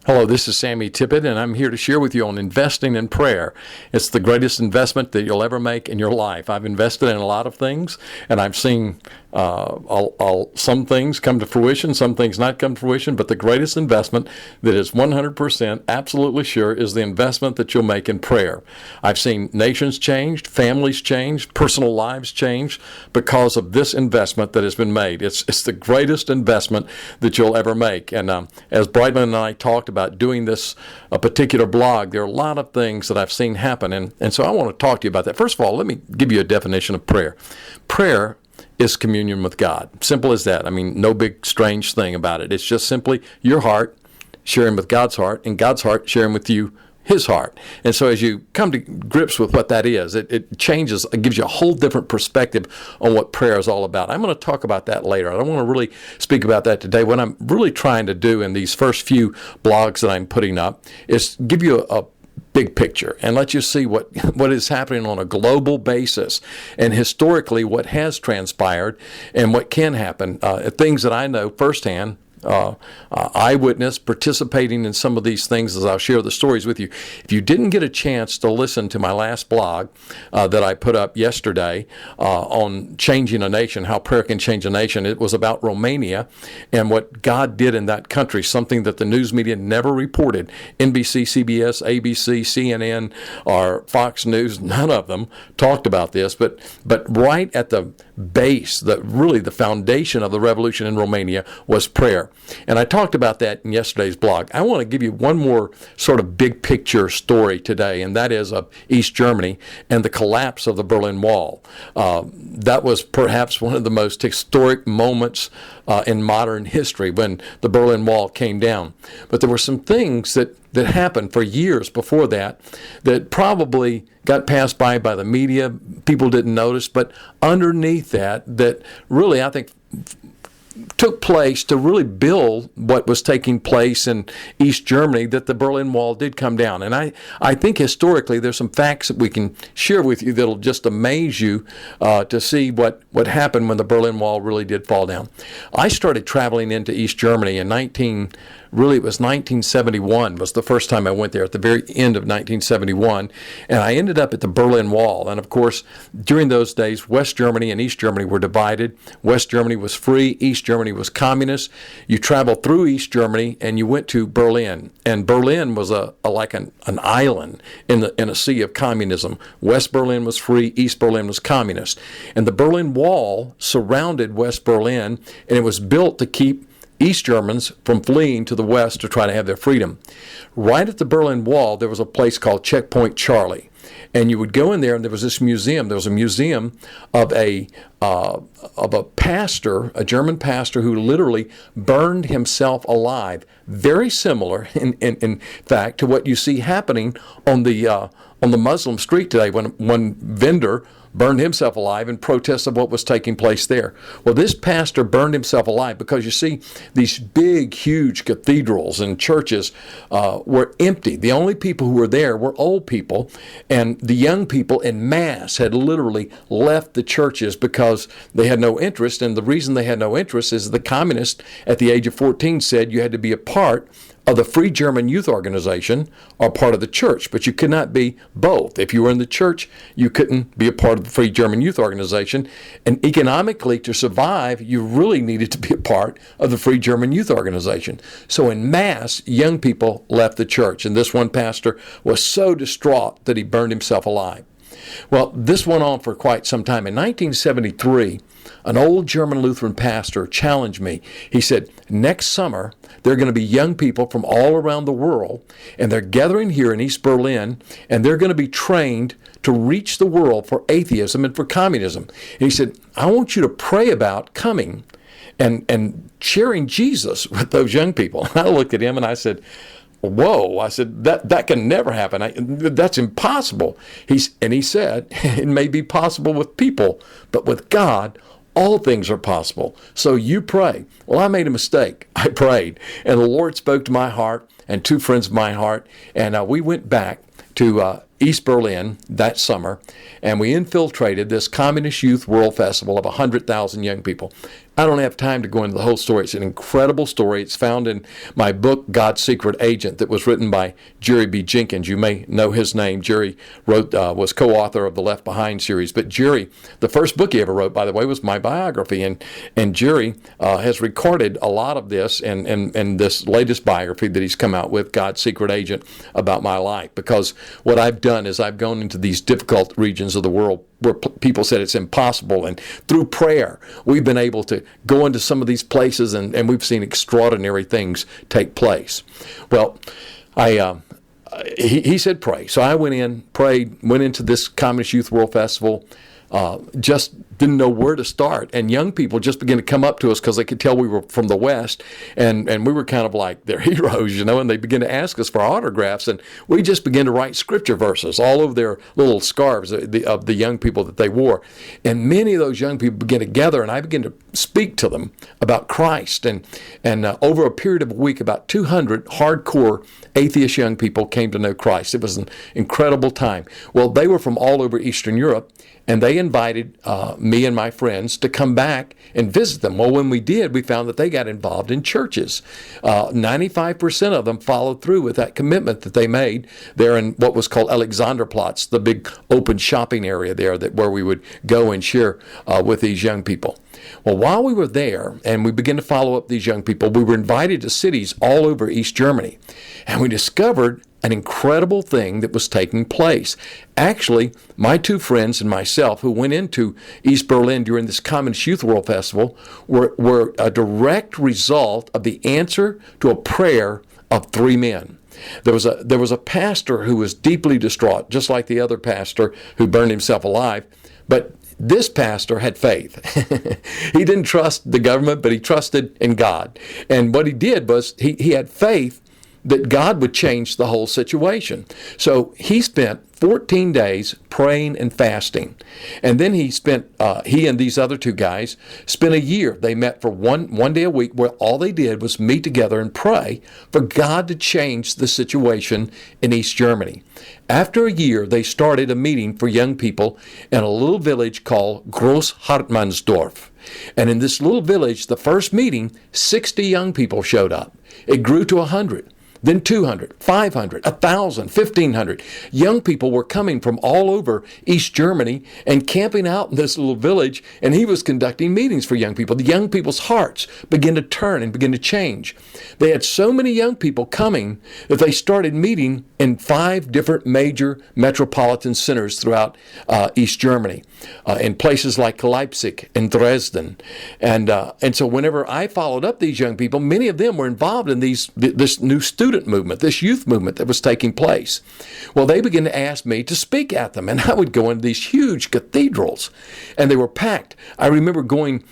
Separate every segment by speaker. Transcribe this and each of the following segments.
Speaker 1: Hello, this is Sammy Tippett, and I'm here to share with you on investing in prayer. It's the greatest investment that you'll ever make in your life. I've invested in a lot of things, and I've seen some things come to fruition, some things not come to fruition, but the greatest investment that is 100% absolutely sure is the investment that you'll make in prayer. I've seen nations changed, families changed, personal lives changed because of this investment that has been made. It's the greatest investment that you'll ever make. And as Brightman and I talked about doing this particular blog, there are a lot of things that I've seen happen. And so I want to talk to you about that. First of all, let me give you a definition of prayer. Prayer is communion with God. Simple as that. I mean, no big strange thing about it. It's just simply your heart sharing with God's heart, and God's heart sharing with you His heart. And so as you come to grips with what that is, it changes, it gives you a whole different perspective on what prayer is all about. I'm going to talk about that later. I don't want to really speak about that today. What I'm really trying to do in these first few blogs that I'm putting up is give you a big picture and let you see what is happening on a global basis and historically what has transpired and what can happen. Things that I know firsthand, eyewitness, participating in some of these things as I'll share the stories with you. If you didn't get a chance to listen to my last blog that I put up yesterday on changing a nation, how prayer can change a nation, it was about Romania and what God did in that country, something that the news media never reported. NBC, CBS, ABC, CNN, or Fox News, none of them talked about this, but right at the base, really the foundation of the revolution in Romania was prayer. And I talked about that in yesterday's blog. I want to give you one more sort of big picture story today, and that is of East Germany and the collapse of the Berlin Wall. That was perhaps one of the most historic moments in modern history when the Berlin Wall came down. But there were some things that happened for years before that probably got passed by the media. People didn't notice, but underneath that really, I think, took place to really build what was taking place in East Germany, that the Berlin Wall did come down. And I think historically there's some facts that we can share with you that'll just amaze you to see what happened when the Berlin Wall really did fall down. I started traveling into East Germany in 1971 was the first time I went there, at the very end of 1971, and I ended up at the Berlin Wall. And of course, during those days, West Germany and East Germany were divided. West Germany was free, East Germany was communist. You traveled through East Germany and you went to Berlin, and Berlin was like an island in a sea of communism. West Berlin was free, East Berlin was communist. And the Berlin Wall surrounded West Berlin, and it was built to keep East Germans from fleeing to the West to try to have their freedom. Right at the Berlin Wall, there was a place called Checkpoint Charlie. And you would go in there, and there was this museum. There was a museum of a pastor, a German pastor, who literally burned himself alive. Very similar, in fact, to what you see happening on the Muslim street today, when one vendor burned himself alive in protest of what was taking place there. Well, this pastor burned himself alive because, you see, these big, huge cathedrals and churches were empty. The only people who were there were old people, and the young people in mass had literally left the churches because they had no interest. And the reason they had no interest is the communists at the age of 14 said you had to be a part of the Free German Youth Organization or part of the church, but you could not be both. If you were in the church, you couldn't be a part of the Free German Youth Organization. And economically, to survive, you really needed to be a part of the Free German Youth Organization. So in mass, young people left the church, and this one pastor was so distraught that he burned himself alive. Well, this went on for quite some time. In 1973, an old German Lutheran pastor challenged me. He said, next summer, there are going to be young people from all around the world, and they're gathering here in East Berlin, and they're going to be trained to reach the world for atheism and for communism. And he said, I want you to pray about coming and sharing Jesus with those young people. And I looked at him and I said, whoa, I said, that can never happen. That's impossible. He said, it may be possible with people, but with God, all things are possible. So you pray. Well, I made a mistake. I prayed, and the Lord spoke to my heart and two friends of my heart, and we went back to East Berlin that summer, and we infiltrated this Communist Youth World Festival of 100,000 young people. I don't have time to go into the whole story. It's an incredible story. It's found in my book, God's Secret Agent, that was written by Jerry B. Jenkins. You may know his name. Jerry was co-author of the Left Behind series. But Jerry, the first book he ever wrote, by the way, was my biography. And Jerry has recorded a lot of this in this latest biography that he's come out with, God's Secret Agent, about my life. Because what I've done is I've gone into these difficult regions of the world where people said it's impossible. And through prayer, we've been able to go into some of these places, and we've seen extraordinary things take place. Well, he said pray. So I went in, prayed, went into this Communist Youth World Festival, just didn't know where to start. And young people just began to come up to us because they could tell we were from the West, and we were kind of like their heroes, and they began to ask us for autographs, and we just began to write scripture verses all over their little scarves of the young people that they wore. And many of those young people began to gather, and I began to speak to them about Christ. And over a period of a week, about 200 hardcore atheist young people came to know Christ. It was an incredible time. Well, they were from all over Eastern Europe, and they invited me and my friends to come back and visit them. Well, when we did, we found that they got involved in churches. 95% of them followed through with that commitment that they made there in what was called Alexanderplatz, the big open shopping area there where we would go and share with these young people. Well, while we were there and we began to follow up these young people, we were invited to cities all over East Germany, and we discovered an incredible thing that was taking place. Actually, my two friends and myself who went into East Berlin during this Communist Youth World Festival were a direct result of the answer to a prayer of three men. There was a pastor who was deeply distraught, just like the other pastor who burned himself alive, but this pastor had faith. He didn't trust the government, but he trusted in God. And what he did was he had faith that God would change the whole situation. So he spent 14 days praying and fasting. And then he and these other two guys spent a year. They met for one day a week where all they did was meet together and pray for God to change the situation in East Germany. After a year, they started a meeting for young people in a little village called Groß-Hartmannsdorf. And in this little village, the first meeting, 60 young people showed up. It grew to 100. Then 200, 500, 1,000, 1,500. Young people were coming from all over East Germany and camping out in this little village, and he was conducting meetings for young people. The young people's hearts began to turn and begin to change. They had so many young people coming that they started meeting in 5 different major metropolitan centers throughout East Germany, in places like Leipzig and Dresden. And so whenever I followed up these young people, many of them were involved in this new student movement, this youth movement that was taking place. Well, they began to ask me to speak at them, and I would go into these huge cathedrals, and they were packed. I remember going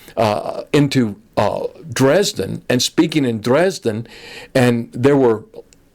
Speaker 1: into Dresden and speaking in Dresden, and there were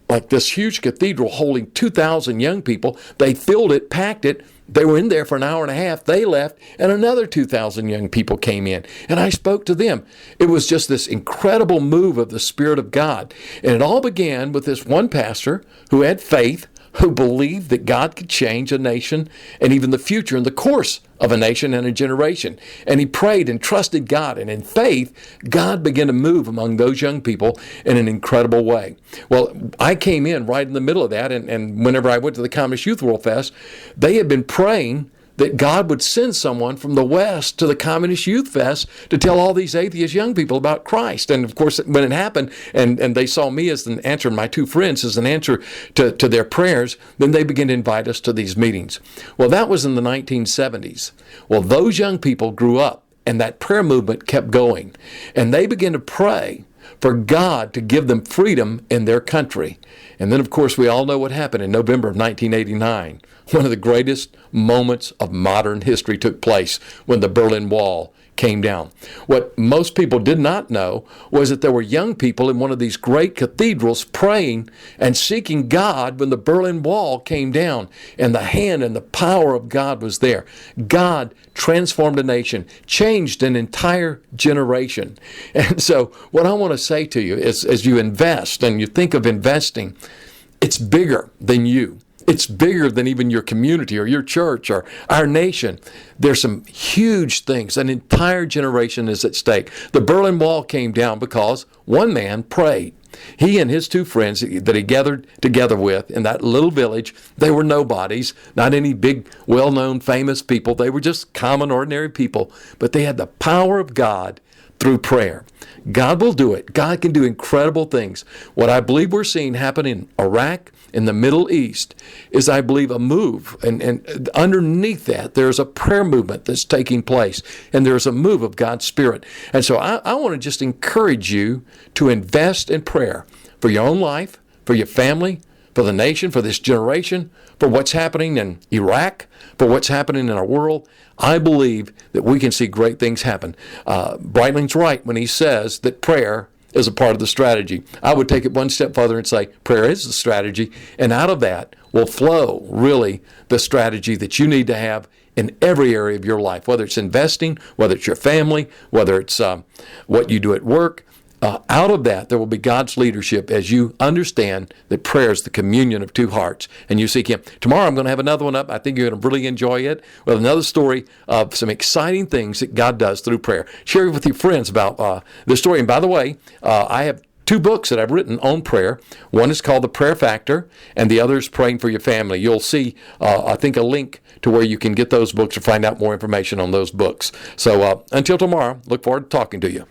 Speaker 1: like this huge cathedral holding 2,000 young people. They filled it, packed it. They were in there for an hour and a half. They left, and another 2,000 young people came in, and I spoke to them. It was just this incredible move of the Spirit of God. And it all began with this one pastor who had faith, who believed that God could change a nation and even the future and the course of a nation and a generation. And he prayed and trusted God, and in faith, God began to move among those young people in an incredible way. Well, I came in right in the middle of that, and whenever I went to the Communist Youth World Fest, they had been praying that God would send someone from the West to the Communist Youth Fest to tell all these atheist young people about Christ. And of course, when it happened, and they saw me as an answer, and my two friends as an answer to their prayers, then they began to invite us to these meetings. Well, that was in the 1970s. Well, those young people grew up, and that prayer movement kept going. And they began to pray for God to give them freedom in their country. And then, of course, we all know what happened in November of 1989. One of the greatest moments of modern history took place when the Berlin Wall came down. What most people did not know was that there were young people in one of these great cathedrals praying and seeking God when the Berlin Wall came down, and the hand and the power of God was there. God transformed a nation, changed an entire generation. And so what I want to say to you is, as you invest and you think of investing, it's bigger than you. It's bigger than even your community or your church or our nation. There's some huge things. An entire generation is at stake. The Berlin Wall came down because one man prayed. He and his two friends that he gathered together with in that little village, they were nobodies, not any big, well-known, famous people. They were just common, ordinary people, but they had the power of God through prayer. God will do it. God can do incredible things. What I believe we're seeing happen in Iraq, in the Middle East, is I believe a move. And underneath that, there's a prayer movement that's taking place. And there's a move of God's Spirit. And so I want to just encourage you to invest in prayer for your own life, for your family, for the nation, for this generation, for what's happening in Iraq, for what's happening in our world. I believe that we can see great things happen. Breitling's right when he says that prayer is a part of the strategy. I would take it one step further and say prayer is the strategy, and out of that will flow really the strategy that you need to have in every area of your life, whether it's investing, whether it's your family, whether it's what you do at work. Out of that, there will be God's leadership as you understand that prayer is the communion of two hearts, and you seek Him. Tomorrow, I'm going to have another one up. I think you're going to really enjoy it, with another story of some exciting things that God does through prayer. Share with your friends about this story. And by the way, I have 2 books that I've written on prayer. One is called The Prayer Factor, and the other is Praying for Your Family. You'll see, I think, a link to where you can get those books or find out more information on those books. So until tomorrow, look forward to talking to you.